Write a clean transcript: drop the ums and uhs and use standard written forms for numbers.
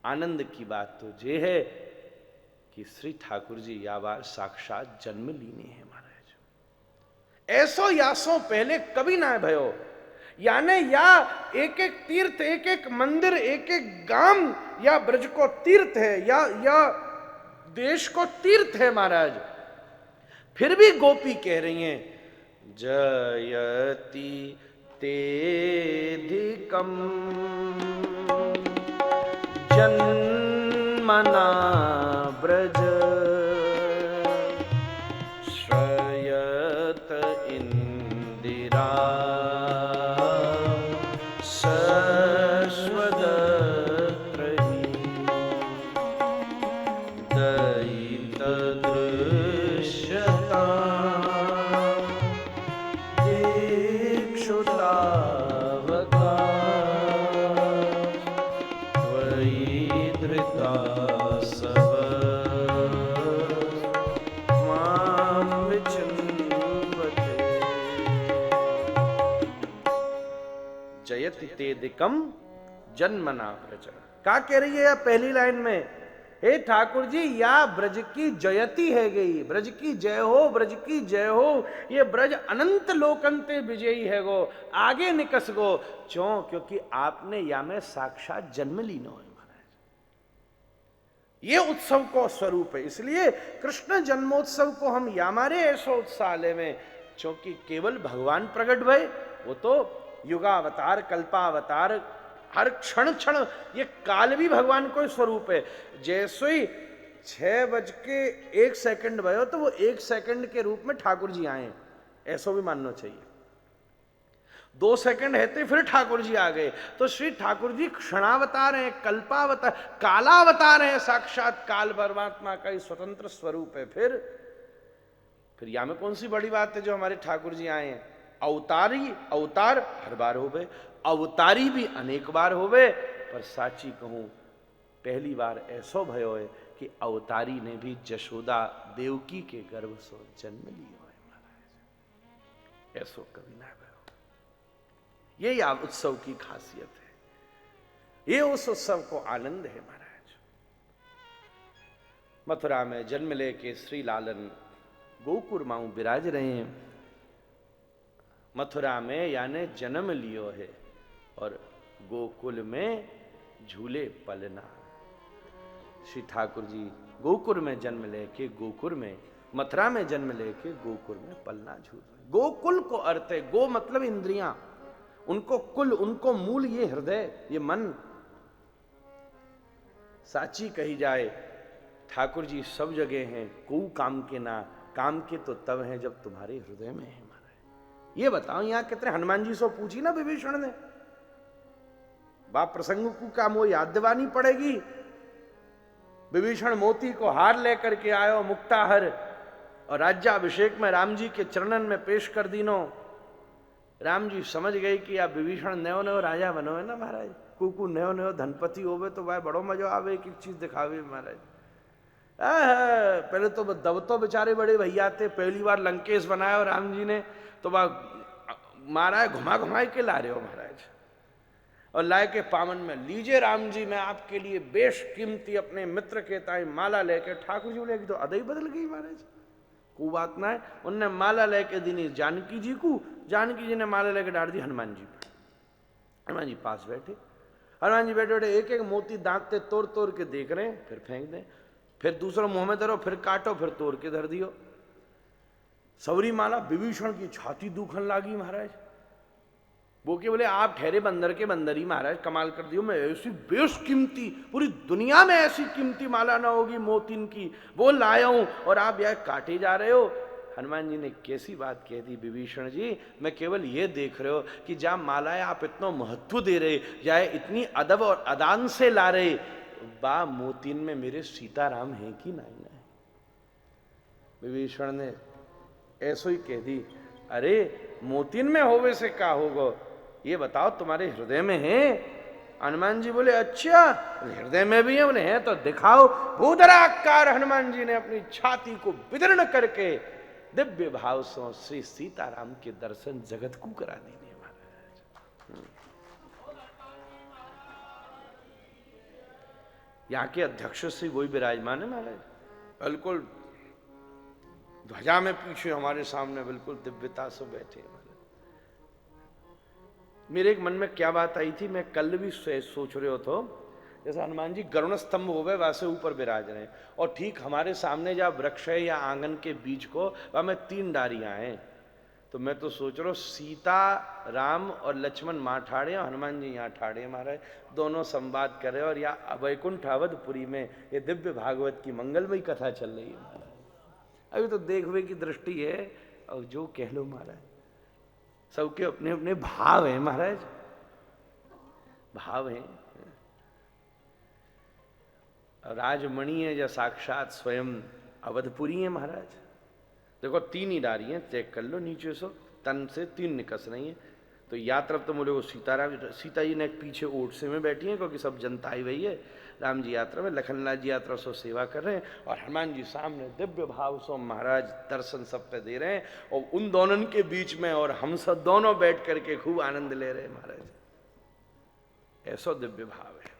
आनंद की बात तो ये है कि श्री ठाकुर जी या बार साक्षात जन्म लीने हैं महाराज। ऐसो यासो पहले कभी ना भयो, यानी या एक एक तीर्थ, एक एक मंदिर, एक एक गांव या ब्रज को तीर्थ है, या देश को तीर्थ है महाराज। फिर भी गोपी कह रही हैं जयति तेधिकम जन्मना ब्रज श्रयत इंदिरा जयति तेदिकम जन्मना ब्रज। क्या कह रही है पहली लाइन में? हे ठाकुर जी, या ब्रज की जयति है गई, ब्रज की जय हो, ब्रज की जय हो। ये ब्रज अनंत लोकंते विजयी है गो, आगे निकस गो। क्यों? क्योंकि आपने या में साक्षात जन्म लीनो है महाराज। ये उत्सव को स्वरूप है। इसलिए कृष्ण जन्मोत्सव को हम यामारे ऐसो उत्साह में, क्योंकि केवल भगवान प्रकट भय, वो तो युगावतार, कल्पावतार, हर क्षण क्षण ये काल भी भगवान को स्वरूप है। जैसे ही 6:01 भयो तो वो 1 सेकंड के रूप में ठाकुर जी आए, ऐसा भी मानना चाहिए। 2 सेकंड रहते फिर ठाकुर जी आ गए। तो श्री ठाकुर जी क्षणावतार हैं, कल्पावतार, कालावतार हैं, साक्षात काल परमात्मा का ही स्वतंत्र स्वरूप है। फिर या में कौन सी बड़ी बात है जो हमारे ठाकुर जी आए हैं? अवतार हर बार हो गए, अवतारी भी अनेक बार हो गए, पर साची कहूं पहली बार ऐसो भयो है कि अवतारी ने भी जशोदा देवकी के गर्भ से जन्म लियो है महाराज। ऐसो कभी ना भयो। यही उत्सव की खासियत है, ये उस उत्सव को आनंद है महाराज। मथुरा में जन्म लेके श्री लालन गोकुल माऊ विराज रहे हैं। मथुरा में यानी जन्म लियो है, और गोकुल में झूले पलना। श्री ठाकुर जी गोकुल में जन्म लेके गोकुल में, मथुरा में जन्म लेके गोकुल में पलना झूल। गोकुल को अर्थ है, गो मतलब इंद्रियां, उनको कुल, उनको मूल ये हृदय, ये मन। साची कही जाए ठाकुर जी सब जगह हैं, को काम के ना, काम के तो तब हैं जब तुम्हारे हृदय में है। ये बताओ यहां कितने हनुमान जी से पूछी ना विभीषण ने, बाप प्रसंग को काम वो याद दिवानी पड़ेगी। विभीषण मोती को हार लेकर के आयो मुक्ताहर, और राज्याभिषेक में राम जी के चरणन में पेश कर दीनो। राम जी समझ गए कि आप विभीषण नयो नयो राजा बनो है ना महाराज, कुकू नयो नयो धनपति होवे तो भाई बड़ो मजा आवे, एक एक चीज दिखावे महाराज। पहले तो दब तो बेचारे बड़े भैया थे, पहली बार लंकेश बनाया और राम जी ने तो मारा है, घुमा घुमा के ला रहे हो महाराज, और लाए के पावन में लीजिए राम जी, मैं आपके लिए बेशकीमती अपने मित्र के ताई माला लेके। ठाकुर जी बोले तो अदई बदल गई महाराज, को बात ना है। उनने माला लेके दी जानकी जी को, जानकी जी ने माला लेके डाल दी हनुमान जी पर। हनुमान जी पास बैठे, हनुमान जी बैठे बैठे एक एक मोती दांत से तोड़ तोड़ के देख रहे हैं, फिर फेंक दें, फिर दूसरा मुंह में धरो, फिर काटो, फिर तोड़ के धर दियो। सवरी माला विभीषण की छाती दुखन लागी महाराज। वो के बोले आप ठहरे बंदर के बंदर ही महाराज, कमाल कर दियो, मैं ऐसी बेशकीमती, पूरी दुनिया में ऐसी कीमती माला ना होगी मोतीन की, वो लाया हूं और आप यह काटे जा रहे हो। हनुमान जी ने कैसी बात कह दी, विभीषण जी मैं केवल ये देख रहे हो कि जहां मालाएं आप इतना महत्व दे रहे, या इतनी अदब और अदान से ला रहे, बा मोतीन में मेरे सीताराम है कि नहीं है? विभीषण ने ऐसो ही कह दी, अरे मोतीन में होवे से क्या होगा, ये बताओ तुम्हारे हृदय में है? हनुमान जी बोले अच्छा हृदय में भी है? बोले हैं तो दिखाओ। भूधराकार हनुमान जी ने अपनी छाती को विदीर्ण करके दिव्य भाव से श्री सीताराम के दर्शन जगत को करा दिए महाराज। यहाँ के अध्यक्ष से वही विराजमान है महाराज, बिल्कुल ध्वजा में पीछे हमारे सामने बिल्कुल दिव्यता से बैठे हैं। मेरे एक मन में क्या बात आई थी, मैं कल भी सोच रहे हो तो, जैसे हनुमान जी गरुण स्तंभ हो गए वैसे ऊपर विराज रहे हैं, और ठीक हमारे सामने जहाँ वृक्ष है या आंगन के बीच को वहां में 3 डारियां हैं। तो मैं तो सोच रहा हूँ सीता, राम और लक्ष्मण माँ ठाड़े और हनुमान जी यहाँ ठाड़े महाराज, दोनों संवाद कर रहे और यहाँ वैकुंठ अवधपुरी में ये दिव्य भागवत की मंगलमयी कथा चल रही है महाराज। अभी तो देखने की दृष्टि है, और जो कह लो महाराज, सबके अपने अपने भाव हैं महाराज, भाव हैं। राजमणि है या साक्षात स्वयं अवधपुरी है महाराज। देखो 3 ही डारी हैं, चेक कर लो नीचे से, तन से 3 निकस रही है। तो या तरफ तो मुझे वो सीता जी ने पीछे ओट से में बैठी है, क्योंकि सब जनता आई हुई है। राम जी यात्रा में, लखनलाल जी यात्रा से सेवा कर रहे हैं, और हनुमान जी सामने दिव्य भाव से महाराज दर्शन सब पे दे रहे हैं, और उन दोनों के बीच में और हम सब दोनों बैठ करके खूब आनंद ले रहे हैं महाराज। ऐसा दिव्य भाव है।